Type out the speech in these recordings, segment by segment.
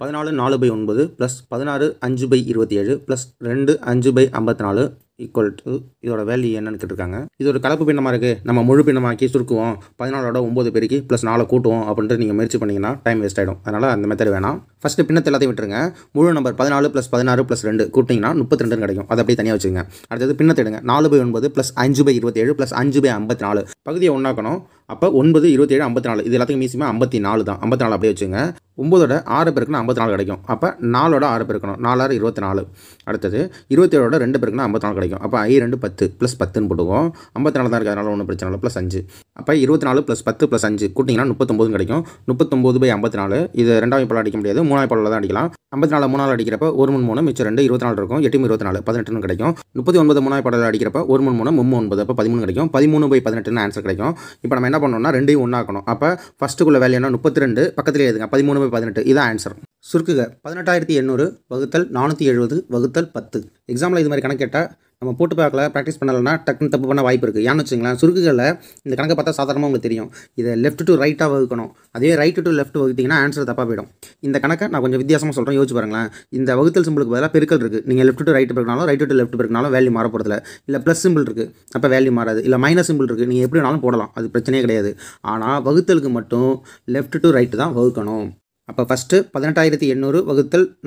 14 4/9 plus 16 5/27 plus 2 5/54 equal to இதோட value என்னன்னு கேட்டிருக்காங்க. இது ஒரு கலப்பு பின்னமாக இருக்குது, நம்ம முழு பின்னமாக்கி சுருக்குவோம், 14ஓட 9 பெருக்கி ப்ளஸ் 4 கூட்டுவோம் அப்படின்ட்டு நீங்கள் முயற்சி பண்ணிங்கன்னா டைம் வேஸ்ட் ஆகிடும். அதனால் அந்த மெத்தட் வேணாம். ஃபஸ்ட்டு பின்னத்தை எல்லாத்தையும் விட்டுருங்க. முழு நம்பர் 14 + 16 + 2 கூட்டிங்கன்னா 32 கிடைக்கும். அதை அப்படியே தனியாக வச்சுக்கோங்க. அடுத்தது பின்னத்தை எடுங்க. 4/9 + 5/27 + 5/54 பகுதியை ஒன்றாக்கணும். அப்போ 9 27 54 இது எல்லாத்துக்கும் மீசியமாக 54 தான். 54 அப்படியே வச்சுங்க. 9ஓட 6 பெருக்குனா 54 கிடைக்கும். அப்போ 4ஓட 6 பெருக்கணும். 4 6 24. அடுத்தது 27ஓட 2 பெருக்குனா 54 கிடைக்கும். அப்போ I 2 10 + 10ன்னு போட்டுவோம். 54 தான் இருக்குது, அதனால் ஒன்றும் பிரச்சனை இல்லை. ப்ளஸ் 5. அப்போ 24 + 10 + 5 கூட்டிங்கன்னா 39 கிடைக்கும். 39/54 இது 2ஆம் பால் அடிக்க முடியாது, 3ஆம் பாலில் தான் அடிக்கலாம். 54 3ஆல் அடிக்கிறப்ப 1 3 3 மிச்சம் 2 24 இருக்கும். 8 24 18 கிடைக்கும். 39 3ஆம் பாலில் அடிக்கிறப்ப 1 3 3 39 அப்போ 13 கிடைக்கும். 13/18 ஆன்சர் கிடைக்கும். இப்போ நம்ம என்ன பண்ணோம்னா 2ஐயும் ஒன்றாக்கணும். அப்போ ஃபஸ்ட்டுக்குள்ள வேல்யூ என்ன 32 பக்கத்துலேயே எழுதுங்க. 13/18 இதான் ஆன்சர். சுருக்குக 18800 / 470 / 10. எக்ஸாம்பிள் இது மாதிரி கணக்கு கேட்டால் நம்ம போட்டு பார்க்கல, ப்ராக்டிஸ் பண்ணலைன்னா டக்குன்னு தப்பு பண்ண வாய்ப்பு இருக்குது. ஏன்னு வச்சுங்களேன், சுருக்குகளில் இந்த கணக்கை பார்த்தா சாதாரணமாக உங்களுக்கு தெரியும். இதை லெஃப்ட் டு ரைட்டாக வகுக்கணும். அதே ரைட்டு டு லெஃப்ட் வகுத்தீங்கன்னா ஆன்சர் தப்பாக போயிடும். இந்த கணக்கை நான் கொஞ்சம் வித்தியாசமாக சொல்கிறேன், யோசிச்சு பாருங்களேன். இந்த வகுத்தல் சிம்பிளுக்கு பதிலாக பெருக்கல் இருக்குது. நீங்கள் லெஃப்ட் டு ரைட்டு பெருக்கினாலும் ரைட்டு டு லெஃப்ட் பெருக்கினாலும் வேல்யூ மாற போகிறதில்ல. இல்லை ப்ளஸ் சிம்பிள் இருக்குது, அப்போ வேல்யூ மாறாது. இல்லை மைனஸ் சிம்பிள் இருக்குது, நீங்கள் எப்படி வேணாலும் போடலாம், அது பிரச்சனையே கிடையாது. ஆனால் வகுத்தலுக்கு மட்டும் லெஃப்ட் டு ரைட்டு தான் வகுக்கணும். அப்போ ஃபஸ்ட்டு 18800 /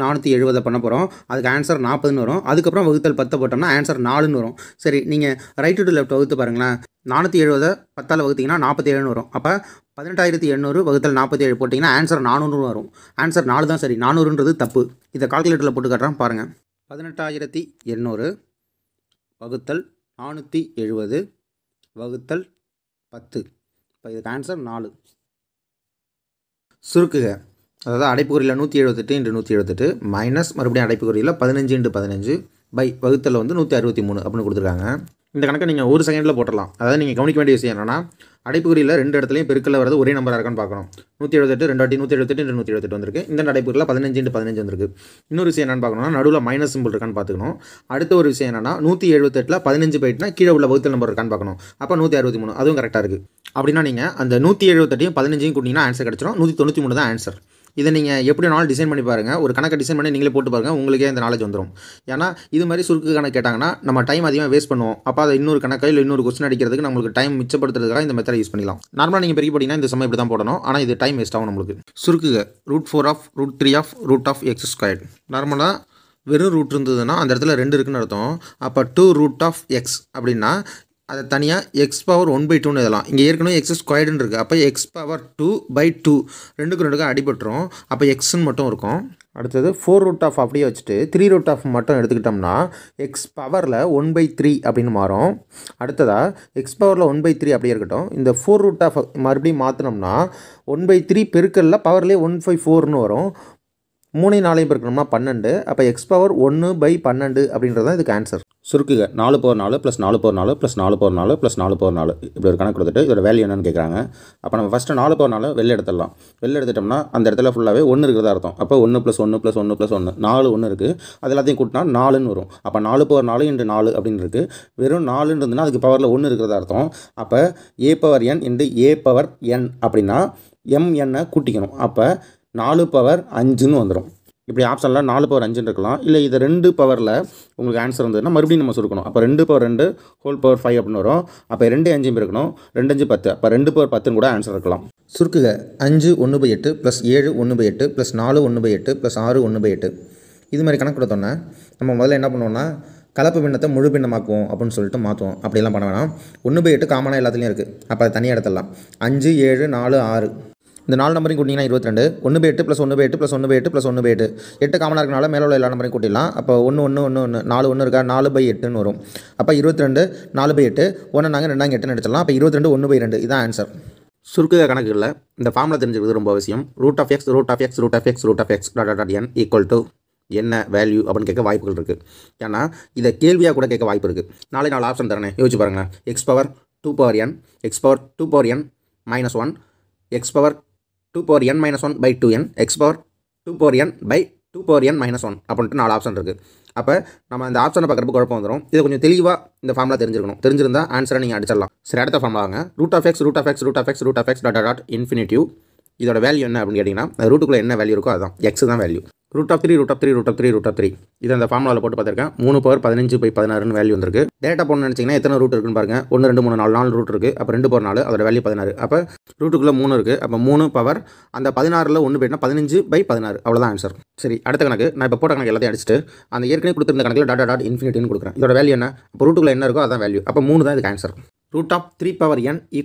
470 பண்ண போகிறோம். அதுக்கு ஆன்சர் 40ன்னு வரும். அதுக்கப்புறம் வகுத்தல் 10 போட்டோம்னா ஆன்சர் 4ன்னு வரும். சரி, நீங்கள் ரைட்டு டு லெஃப்ட் வகுத்து பாருங்களேன். 470 10ஆல் வகுத்திங்கன்னா 47ன்னு வரும். அப்போ 18800 / 47 போட்டிங்கன்னா ஆன்சர் 400 வரும். ஆன்சர் 4 தான் சரி, 400ன்றது தப்பு. இதை கால்குலேட்டரில் போட்டு காட்டுறேன் பாருங்கள். 18800 / 470 / 10. இப்போ இதுக்கு ஆன்சர் 4. சுருக்குக, அதாவது அடைப்புக்குறியில் 178 × 178 மைனஸ் மறுபடியும் அடைப்புக்குறியில் 15 × 15 பை வகுத்தல் 163 அப்படின்னு கொடுத்துருக்காங்க. இந்த கணக்கை நீங்கள் 1 செகண்டில் போட்டுடலாம். அதாவது நீங்கள் கவனிக்க வேண்டிய விஷயம் என்னென்னா, அடைப்புக்குறியில் 2 இடத்துலையும் பெருக்கல்ல வரது ஒரே நம்பராக இருக்கான்னு பார்க்கணும். 178 2 வாட்டி 178 × 178 வந்திருக்கு. இந்த அடைப்புக்குறியில் 15 × 15 வந்திருக்கு. இன்னொரு விஷயம் என்னென்னு பார்க்கணும்னா, நடுவில் மைனஸ் சிம்பிள் இருக்கான்னு பார்த்துக்கணும். அடுத்த ஒரு விஷயம் என்னென்னா, 178ல் 15 போயிட்டுனா கீழே உள்ள வகுத்தல் நம்பர் இருக்கான்னு பார்க்கணும். அப்போ 163 அதுவும் கரெக்டாக இருக்குது. அப்படின்னா நீங்கள் அந்த 178 15 கூட்டிங்கன்னா ஆன்சர் கிடச்சிடும். 193 தான் ஆன்சர். இதை நீங்கள் எப்படி வேணாலும் டிசைன் பண்ணி பாருங்கள். ஒரு கணக்கை டிசைன் பண்ணி நீங்களே போட்டு பாருங்கள், உங்களுக்கே இந்த நாலேஜ் வந்துடும். ஏன்னா இது மாதிரி சுருக்கு கணக்கு கேட்டாங்கன்னா நம்ம டைம் அதிகமாக வேஸ்ட் பண்ணுவோம். அப்போ அதை இன்னொரு கணக்கை இல்லை இன்னொரு கொஸ்டின் அடிக்கிறதுக்கு நம்மளுக்கு டைம் மிச்சப்படுத்துறதுக்காக இந்த மெத்தட் யூஸ் பண்ணிக்கலாம். நார்மலாக நீங்கள் பெருக்கி போட்டிங்கன்னா இந்த சமயம் இப்படி தான் போடணும். ஆனால் இது டைம் வேஸ்ட் ஆகும் நம்மளுக்கு. சுருக்குக √4 √3 √(x²). நார்மலாக வெறும் ரூட் இருந்ததுன்னா அந்த இடத்துல 2 இருக்குன்னு அர்த்தம். அப்போ 2√(x) அப்படின்னா அதை தனியாக x⁻1/2ன்னு எழுதலாம். இங்கே ஏற்கனவே x² இருக்குது. அப்போ x⁻2/2 2க்கு அடிபட்டுரும். அப்போ எக்ஸ்ன்னு மட்டும் இருக்கும். அடுத்தது 4√() அப்படியே வச்சுட்டு 3√() மட்டும் எடுத்துக்கிட்டோம்னா x பவரில் 1/3 அப்படின்னு மாறும். அடுத்ததாக x பவரில் 1/3 அப்படியே இருக்கட்டும். இந்த 4√() மறுபடியும் மாற்றினோம்னா 1/3 பெருக்கல்ல பவர்லேயே 1/4ன்னு வரும். 3 4 பெருக்கணும்னா 12. அப்போ x⁻1/12 அப்படின்றது தான் இதுக்கு ஆன்சர். சுருக்குக 4/4 + 4/4 + 4/4 + 4/4 இப்படி ஒரு கணக்கு கொடுத்துட்டு இதோட வேல்யூ என்னன்னு கேட்குறாங்க. அப்போ நம்ம ஃபஸ்ட்டு 4/4 வெளில எடுத்துடலாம். வெளில எடுத்துட்டோம்னா அந்த இடத்துல ஃபுல்லாகவே 1 இருக்கிறதா அர்த்தம். அப்போ 1 + 1 + 1 + 1 4 1 இருக்குது. அது எல்லாத்தையும் கூட்டினா 4ன்னு வரும். அப்போ 4/4 × 4 அப்படின்னு இருக்குது. வெறும் 4ன்னு இருந்ததுன்னா அதுக்கு பவரில் 1 இருக்கிறதா அர்த்தம். அப்போ a⁻n × a⁻n அப்படின்னா mn கூட்டிக்கணும். அப்போ 4/5ன்னு வந்துடும். இப்படி ஆப்ஷனில் 4/5ன்னு இருக்கலாம். இல்லை இது 2 பவரில் உங்களுக்கு ஆன்சர் வந்ததுன்னா மறுபடியும் நம்ம சுருக்கணும். அப்போ 2/2 ² 5 அப்படின்னு வரும். அப்போ 2 5 இருக்கணும். 2 5 10. அப்போ 2/10ன்னு கூட ஆன்சர் இருக்கலாம். சுருக்குக 5 1/8 + 7 1/8 + 4 1/8 + 6 1/8 இது மாதிரி கணக்கு கொடுத்தோன்னே நம்ம முதல்ல என்ன பண்ணுவோம்னா கலப்பு பின்னத்தை முழு பின்னமாக்குவோம் அப்படின்னு சொல்லிட்டு மாற்றுவோம். அப்படிலாம் பண்ண வேணாம். 1/8 காமனாக எல்லாத்துலேயும் இருக்குது. அப்போ அதை தனியாக எடுத்துடலாம். 5 7 4 6 இந்த 4 நம்பரையும் கூட்டிங்கன்னா 22. 1/8 + 1/8 + 1/8 + 1/8 8 காமனாக இருக்கனால மேலே உள்ள எல்லா நம்பரையும் கூட்டிடலாம். அப்போ 1 1 1 1 4 1 இருக்கா 4/8ன்னு வரும். அப்போ 22 4/8 1 நாங்கள் 2 8ன்னு எடுத்துடலாம். அப்போ 22 1/2 இதான் ஆன்சர். சுருக்குக கணக்குகளில் இந்த ஃபார்முலா தெரிஞ்சுக்கிறது ரொம்ப அவசியம். √(x √(x √(x √(x) n equal to என்ன வேல்யூ அப்படின்னு கேட்க வாய்ப்புகள் இருக்குது. ஏன்னா இதை கேள்வியாக கூட கேட்க வாய்ப்பு இருக்குது. 4 ஆப்ஷன் தரேன், யோசிச்சு பாருங்களேன். x⁻2n x⁻2n - 1 x⁻2n - 1/2n x⁻2n/2n - 1 அப்படின்ட்டு 4 ஆப்ஷன் இருக்குது. அப்போ நம்ம அந்த ஆப்ஷனை பார்க்குறப்ப குழப்பம் வந்துடும். இதை கொஞ்சம் தெளிவாக இந்த ஃபார்முலா தெரிஞ்சிருக்கணும். தெரிஞ்சிருந்தால் ஆன்சரை நீங்கள் அடிச்சிடலாம். சரி, அடுத்த ஃபார்முலா வாங்க. √(x √(x √(x √(x) .. இதோட வேல்யூ என்ன அப்படின்னு கேட்டிங்கன்னா ரூட்டுக்குள்ளே என்ன வேல்யூ இருக்கோ அதுதான் எக்ஸ் தான் வேல்யூ. √3 இது அந்த ஃபார்முலாவில் போட்டு பார்த்துருக்கேன். 3/15/16 வேல்யூ வந்திருக்கு. டேட்டா போடணும்னு நினச்சிங்கன்னா எத்தனை ரூட் இருக்குன்னு பாருங்கள். 1 2 3 4 ரூட் இருக்குது. அப்போ 2/4 அதோட வேல்யூ 16. அப்போ ரூட்டுக்குள்ளே 3 இருக்குது. அப்போ 3 பவர் அந்த 16ல் 1 போயிட்டுனா 15/16 அவ்வளோதான் ஆன்சர். சரி, அடுத்த கணக்கு நான் இப்போ போட்ட கணக்கு எல்லாத்தையும் அடிச்சுட்டு அந்த ஏற்கனவே கொடுத்துருந்த கணக்கில் டாட் இன்ஃபினிட்டின்னு கொடுக்குறேன். இதோட வேல்யூ என்ன? அப்போ ரூட்டுக்குள்ளே என்ன இருக்கோ அதான் வேல்யூ. அப்போ 3 தான் இதுக்கு ஆன்சர். √3n =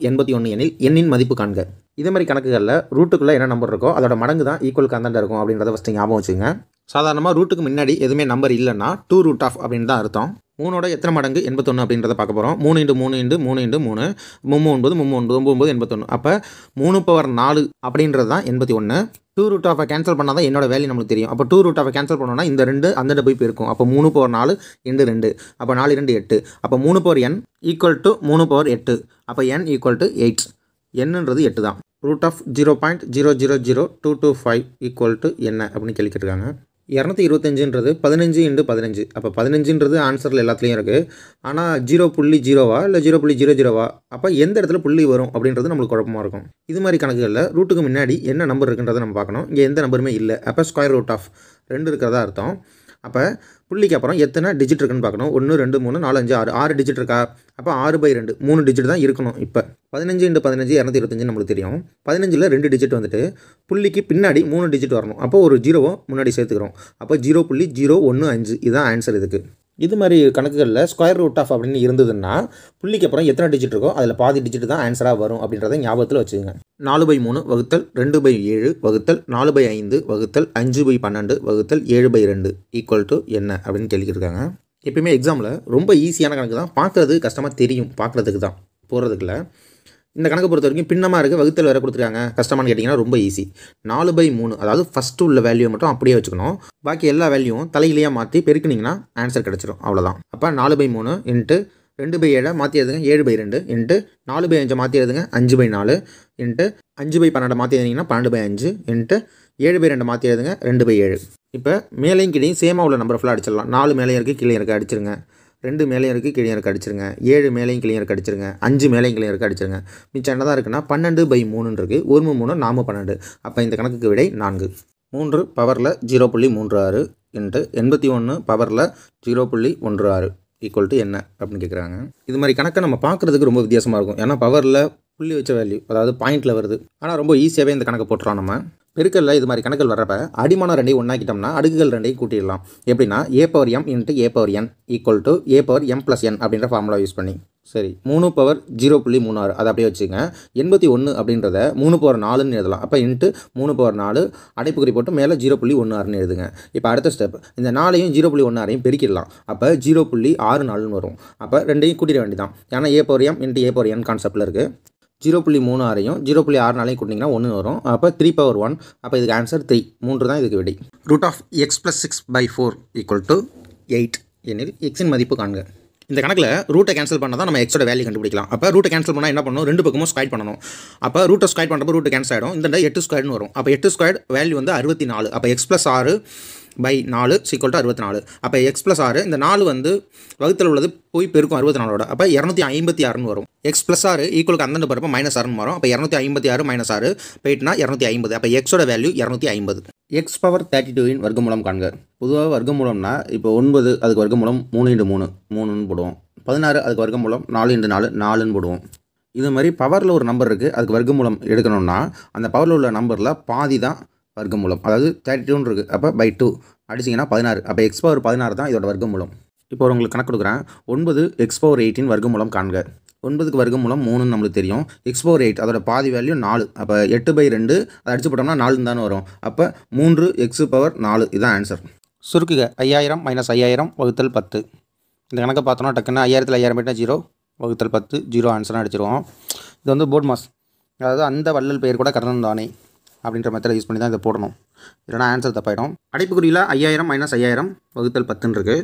81 எனில் எண்ணின் மதிப்பு காண்க. இதே மாதிரி கணக்குகளில் ரூட்டுக்குள்ளே என்ன நம்பர் இருக்கோ அதோட மடங்கு தான் ஈக்குவலுக்கு அந்தாண்ட இருக்கும் அப்படின்றத ஃபஸ்ட்டு ஞாபகம் வச்சுங்க. சாதாரணமாக ரூட்டுக்கு முன்னாடி எதுவுமே நம்பர் இல்லைன்னா 2 அப்படின்னு தான் அர்த்தம். 3ஓட எத்தனை மடங்கு 81 அப்படின்றத பார்க்க போகிறோம். 3 × 3 × 3 × 3 39 81. அப்போ 3/4 அப்படின்றது தான் 81. 2 கேன்சல் பண்ணால் தான் என்னோட வேல்யூ நம்மளுக்கு தெரியும். அப்போ 2 கேன்சல் பண்ணோன்னா இந்த 2 அந்த போய் போயிருக்கும். அப்போ 3/4 × 2 அப்போ 4 2 8. அப்போ 3/n = 3/8. அப்போ n = 8. என்னன்றது 8 தான். √0.000225 என்ன அப்படின்னு கேள்விக்கிட்டுருக்காங்க. 225ன்றது 15 × 15. அப்போ 15ன்றது ஆன்சரில் எல்லாத்துலேயும் இருக்குது. ஆனால் 0.0வா இல்லை 0.00வா? அப்போ எந்த இடத்துல புள்ளி வரும் அப்படின்றது நம்மளுக்கு குழப்பமாக இருக்கும். இது மாதிரி கணக்குகளில் ரூட்டுக்கு முன்னாடி என்ன நம்பர் இருக்குன்றதை நம்ம பார்க்கணும். இங்கே எந்த நம்பருமே இல்லை. அப்போ √2 இருக்கிறதா அர்த்தம். அப்போ புள்ளிக்கு அப்புறம் எத்தனை டிஜிட் இருக்குன்னு பார்க்கணும். 1 2 3 4 5 6 6 டிஜிட் இருக்கா? அப்போ 6/2 3 டிஜிட் தான் இருக்கணும். இப்போ 15 × 15 225 நம்மளுக்கு தெரியும். 15ல் 2 டிஜிட் வந்துட்டு புள்ளிக்கு பின்னாடி 3 டிஜிட் வரணும். அப்போ ஒரு 0 முன்னாடி சேர்த்துக்கிறோம். அப்போ 0.015 இதுதான் ஆன்சர் இதுக்கு. இது மாதிரி கணக்குகளில் √2 அப்படின்னு இருந்ததுன்னா புள்ளிக்கு அப்புறம் எத்தனை டிஜிட் இருக்கோ அதில் பாதி டிஜிட் தான் ஆன்சராக வரும் அப்படின்றத ஞாபகத்தில் வச்சுக்கோங்க. 4/3 வகுத்தல் 2/7 வகுத்தல் 4/5 வகுத்தல் 5/12 வகுத்தல் 7/2 = என்ன அப்படின்னு கேள்விக்கிருக்காங்க. எப்பயுமே எக்ஸாமில் ரொம்ப ஈஸியான கணக்கு தான். பார்க்குறது கஷ்டமாக தெரியும், பார்க்குறதுக்கு தான், போகிறதுக்குள்ள. இந்த கணக்கு பொறுத்த வரைக்கும் பின்னமாக இருக்குது, வகுத்தல் வேறு கொடுத்துருக்காங்க. கஷ்டமானு கேட்டிங்கன்னா ரொம்ப ஈஸி. 4/3 அதாவது ஃபஸ்ட்டு உள்ள வேல்யூ மட்டும் அப்படியே வச்சுக்கணும். பாக்கி எல்லா வேல்யூவும் தலையிலேயே மாற்றி பெருக்குனிங்கன்னா ஆன்சர் கிடச்சிடும். அவ்வளோதான். அப்போ 4/3 × 2/7 மாற்றி எழுதுங்க 7/2 × 4/5 மாற்றி எழுதுங்க 5/4 × 5/12 மாற்றி எழுதிங்கன்னா 12/5 × 7/2 மாற்றி எழுதுங்க 2/7. இப்போ மேலேயும் கீழேயும் சேமாக உள்ள நம்பர் ஃபுல்லாக அடிச்சிடலாம். 4 மேலேயும் இருக்குது கீழே இருக்குது அடிச்சிருங்க. 2 மேலேயும் இருக்குது கீழே இருக்குது அடிச்சிருங்க. 7 மேலேயும் கீழே இருக்குது அடிச்சிருங்க. 5 மேலேயும் கீழே இருக்குது அடிச்சிருங்க. மிச்சம் என்ன தான் இருக்குன்னா 12/3 இருக்குது. 1 3 4 12. அப்போ இந்த கணக்குக்கு விடை 4. 3 பவரில் 0.36 × 81 பவரில் 0.16 = என்ன அப்படின்னு கேட்குறாங்க. இது மாதிரி கணக்கை நம்ம பார்க்குறதுக்கு ரொம்ப வித்தியாசமாக இருக்கும். ஏன்னா பவரில் புள்ளி வச்ச வேல்யூ அதாவது பாயிண்டில் வருது. ஆனால் ரொம்ப ஈஸியாகவே இந்த கணக்கை போட்டுறோம். நம்ம பெருக்கல்ல இது மாதிரி கணக்குகள் வர்றப்ப அடிமான ரெண்டையும் ஒன்றாக்கிட்டோம்னா அடுக்குகள் ரெண்டையும் கூட்டிடலாம். எப்படின்னா a/m × a/n = a/m+n அப்படின்ற ஃபார்முலா யூஸ் பண்ணி. சரி, 3/0.36 அதை அப்படியே வச்சுங்க. 81 அப்படின்றத 3/4ன்னு எழுதலாம். அப்போ × 3/4 அடைப்புக்குறி போட்டு மேலே 0.16ன்னு எழுதுங்க. இப்போ அடுத்த ஸ்டெப் இந்த 4ஐயும் 0.16ஐயும் பெருக்கிடலாம். அப்போ 0.64ன்னு வரும். அப்போ ரெண்டையும் கூட்டிட வேண்டியதான். ஏன்னா a/m × a/n கான்செப்டில் இருக்குது. 0.36ஐயும் 0.64ஐயும் கூட்டிங்கன்னா 1 வரும். அப்போ 3/1. அப்போ இதுக்கு ஆன்சர் 3. 3 தான் இதுக்கு விடை. √(x + 6/4 = 8 எனில் எக்ஸின் மதிப்பு காண்க. இந்த கணக்கில் ரூட்டை கேன்சல் பண்ணால் தான் நம்ம எக்ஸோட வேல்யூ கண்டுபிடிக்கலாம். அப்போ ரூட்டை கேன்சல் பண்ணால் என்ன பண்ணணும்? 2 பக்கமும் ஸ்கொயர் பண்ணணும். அப்போ ரூட்டை ஸ்கொயர் பண்ணுறப்போ ரூட்டு கேன்சல் ஆகிடும். இந்த 8² வரும். அப்போ 8² வேல்யூ வந்து 64. அப்போ x + 6/4 = 64. அப்போ x + 6 இந்த 4 வந்து வகுத்தில் உள்ளது போய் பெருக்கும் 64ஓட. அப்போ 256ன்னு வரும். x + 6 ஈக்குவலுக்கு அந்தந்த பரப்போ -6ன்னு வரும். அப்போ 256 - 6 போயிட்டுனா 250. அப்போ எக்ஸோட வேல்யூ 250. x⁻32 வர்க்கமூலம் காண்க. பொதுவாக வர்க்கமூலம்னா இப்போ 9 அதுக்கு வர்க்கமூலம் 3 × 3 3ன்னு போடுவோம். 16 அதுக்கு வர்க்கமூலம் 4 × 4 4ன்னு போடுவோம். இது மாதிரி பவரில் ஒரு நம்பர் இருக்குது, அதுக்கு வர்க்கமூலம் எடுக்கணும்னா அந்த பவரில் உள்ள நம்பரில் பாதி தான் வர்க்கமூலம். அதாவது 32 இருக்குது. அப்போ /2 அடிச்சிங்கன்னா 16. அப்போ x⁻16 தான் இதோட வர்க்கமூலம். இப்போ உங்களுக்கு கணக்கு கொடுக்குறேன். 9 x⁻18 வர்க்கமூலம் காண்க. 9க்கு வர்க்கமூலம் 3ன்னு நம்மளுக்கு தெரியும். x⁻8 அதோட பாதி வேல்யூ 4. அப்போ 8/2 அதை அடிச்சு போட்டோம்னா 4 தானே வரும். அப்போ 3x⁻4 இதுதான் ஆன்சர். சுருக்குக 5000 - 5000 ÷ 10. இந்த கணக்கை பார்த்தோன்னா டக்குன்னு 5000ல் 1000 போயிட்டா 0 / 10 0 ஆன்சராக அடிச்சிருவோம். இது வந்து போர்ட் மாஸ், அதாவது அந்த வள்ளல் பெயர் கூட கர்ணன் தானே அப்படின்ற மெத்தடை யூஸ் பண்ணி தான் இதை போடணும். இல்லைனா ஆன்சர் தப்பாயிடும். அடைப்புக்குறியில் 5000 - 5000 ÷ 10ன்னு இருக்குது.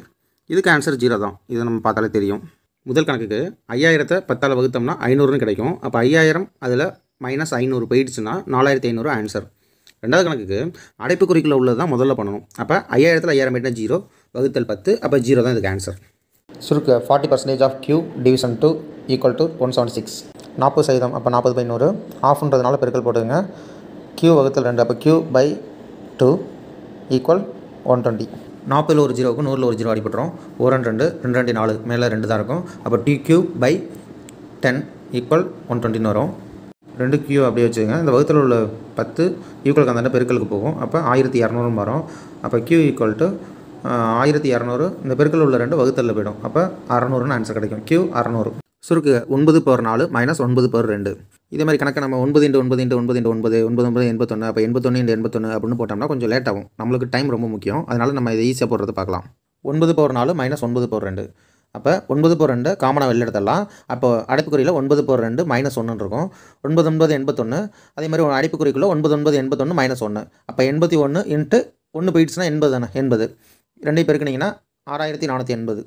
இதுக்கு ஆன்சர் 0 தான். இது நம்ம பார்த்தாலே தெரியும். முதல் கணக்குக்கு 5000த்தை 10ஆல் வகுத்தோம்னா 500ன்னு கிடைக்கும். அப்போ 5000 அதில் -500 போயிடுச்சுன்னா 4500 ஆன்சர். ரெண்டாவது கணக்குக்கு அடைப்புக்குறிக்குள்ள உள்ளது தான் முதல்ல பண்ணணும். அப்போ 5000ல் 1000 போயிட்டா 0 / 10. அப்போ 0 தான் இதுக்கு ஆன்சர். சுருக்க 40% of Q division 2 = 176. 40%. அப்போ 40/100 ஆஃப்ன்றதுனால பெருக்கல் போட்டுங்க. q வகுத்தல் 2 அப்போ q/2 ஈக்குவல் 120. 40 ஒரு ஜீரோவுக்கு 100 ஒரு ஜீரோ அடிப்பட்டுரும். 1 2 2 2 4 மேலே 2 தான் இருக்கும். அப்போ tq/10 ஈக்குவல் 120 வரும். 2q அப்படியே வச்சுக்கோங்க. இந்த வகுத்தில் உள்ள 10 ஈக்குவலுக்கு அந்த பெருக்கலுக்கு போகும். அப்போ 1200 வரும். அப்போ q ஈக்குவல் டு 1200 இந்த பெருக்கல் உள்ள 2 வகுத்தலில் போயிடும். அப்போ 600ன்னு ஆன்சர் கிடைக்கும். q 600. சுருக்கு 9/4 மைனஸ் 9/2. இதே மாதிரி கணக்கு நம்ம 9 × 9 × 9 × 9 9 81. அப்போ 81 × 81 அப்படின்னு போட்டோம்னா கொஞ்சம் லேட் ஆகும். நம்மளுக்கு டைம் ரொம்ப முக்கியம். அதனால் நம்ம இதை ஈஸியாக போடுறது பார்க்கலாம். 9/4 மைனஸ் 9/2. அப்போ 9/2 காமனாக வெளில எடுத்துடலாம். அப்போ அடைப்புக்குறியில் 9/2 மைனஸ் 1 இருக்கும். 9 9 81. அதே மாதிரி அடைப்புக்குறிக்குள்ளே 9 9 81 மைனஸ் 1. அப்போ 81 × 1 போயிடுச்சுன்னா 80 தானே. 80 2 பெருக்குனிங்கன்னா 6480.